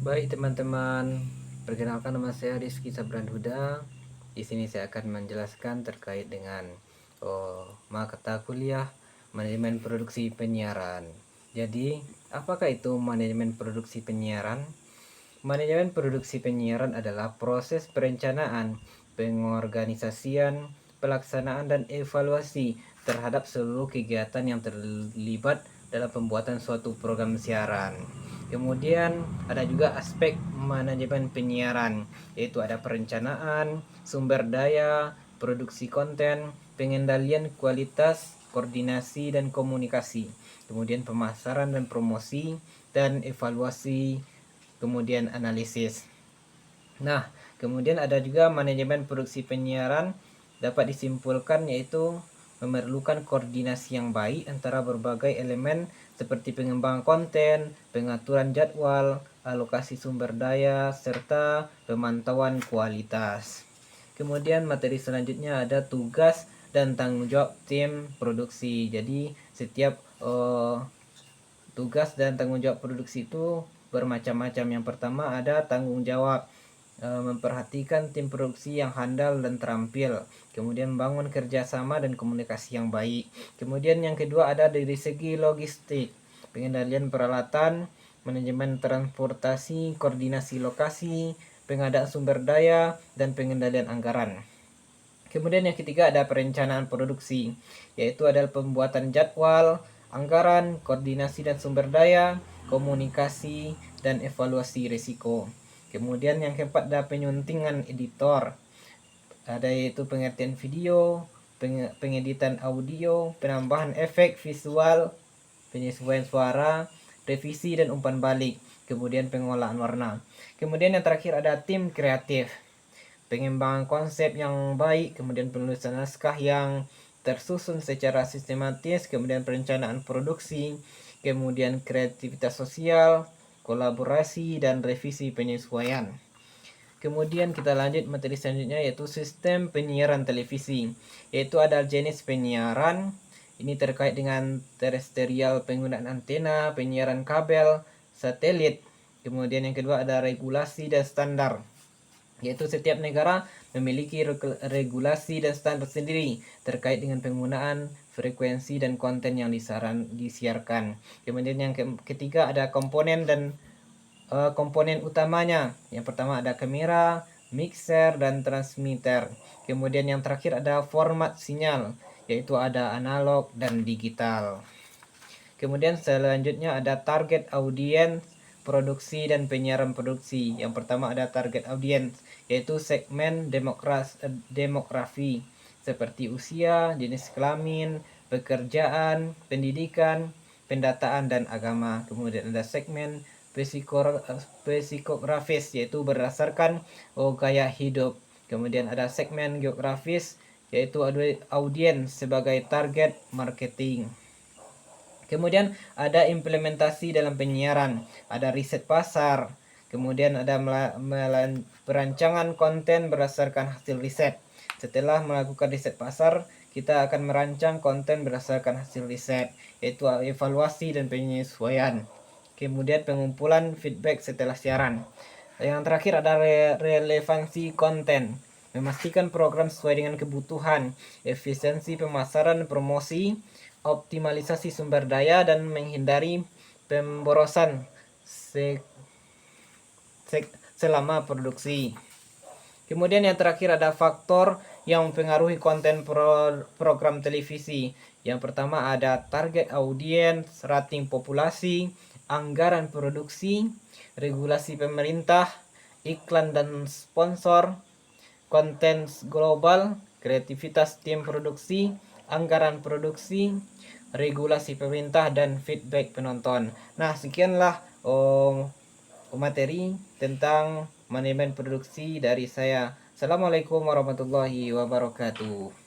Baik teman-teman, perkenalkan nama saya Rizky Sabran Huda. Di sini saya akan menjelaskan terkait dengan mata kuliah manajemen produksi penyiaran. Jadi, apakah itu manajemen produksi penyiaran? Manajemen produksi penyiaran adalah proses perencanaan, pengorganisasian, pelaksanaan dan evaluasi terhadap seluruh kegiatan yang terlibat dalam pembuatan suatu program siaran. Kemudian ada juga aspek manajemen penyiaran, yaitu ada perencanaan, sumber daya, produksi konten, pengendalian kualitas, koordinasi dan komunikasi, kemudian pemasaran dan promosi, dan evaluasi, kemudian analisis. Nah, kemudian ada juga manajemen produksi penyiaran dapat disimpulkan yaitu memerlukan koordinasi yang baik antara berbagai elemen seperti pengembangan konten, pengaturan jadwal, alokasi sumber daya, serta pemantauan kualitas. Kemudian materi selanjutnya ada tugas dan tanggung jawab tim produksi. Jadi setiap tugas dan tanggung jawab produksi itu bermacam-macam. Yang pertama ada tanggung jawab memperhatikan tim produksi yang handal dan terampil, kemudian bangun kerjasama dan komunikasi yang baik. Kemudian yang kedua ada dari segi logistik, pengendalian peralatan, manajemen transportasi, koordinasi lokasi, pengadaan sumber daya, dan pengendalian anggaran. Kemudian yang ketiga ada perencanaan produksi, yaitu adalah pembuatan jadwal, anggaran, koordinasi dan sumber daya, komunikasi, dan evaluasi risiko. Kemudian yang keempat ada penyuntingan editor, ada yaitu pengertian video, pengeditan audio, penambahan efek visual, penyesuaian suara, revisi dan umpan balik, kemudian pengolahan warna. Kemudian yang terakhir ada tim kreatif, pengembangan konsep yang baik, kemudian penulisan naskah yang tersusun secara sistematis, kemudian perencanaan produksi, kemudian kreativitas sosial, kolaborasi, dan revisi penyesuaian. Kemudian kita lanjut materi selanjutnya yaitu sistem penyiaran televisi, yaitu ada jenis penyiaran. Ini terkait dengan terestrial, penggunaan antena, penyiaran kabel, satelit. Kemudian yang kedua ada regulasi dan standar, yaitu setiap negara memiliki regulasi dan standar sendiri terkait dengan penggunaan frekuensi dan konten yang disiarkan. Kemudian yang ketiga ada komponen dan komponen utamanya. Yang pertama ada kamera, mixer, dan transmitter. Kemudian yang terakhir ada format sinyal, yaitu ada analog dan digital. Kemudian selanjutnya ada target audiens, produksi dan penyiaran produksi. Yang pertama ada target audiens, yaitu segmen demografi seperti usia, jenis kelamin, pekerjaan, pendidikan, pendataan, dan agama. Kemudian ada segmen psikografis, yaitu berdasarkan gaya hidup. Kemudian ada segmen geografis, yaitu audiens sebagai target marketing. Kemudian ada implementasi dalam penyiaran, ada riset pasar, kemudian ada perancangan konten berdasarkan hasil riset. Setelah melakukan riset pasar, kita akan merancang konten berdasarkan hasil riset, yaitu evaluasi dan penyesuaian. Kemudian pengumpulan feedback setelah siaran. Yang terakhir ada relevansi konten, memastikan program sesuai dengan kebutuhan, efisiensi pemasaran dan promosi, optimalisasi sumber daya, dan menghindari pemborosan selama produksi. Kemudian yang terakhir ada faktor yang mempengaruhi konten program televisi. Yang pertama ada target audiens, rating populasi, anggaran produksi, regulasi pemerintah, iklan dan sponsor, konten global, kreativitas tim produksi, anggaran produksi, regulasi pemerintah, dan feedback penonton. Nah, sekianlah materi tentang manajemen produksi dari saya. Assalamualaikum warahmatullahi wabarakatuh.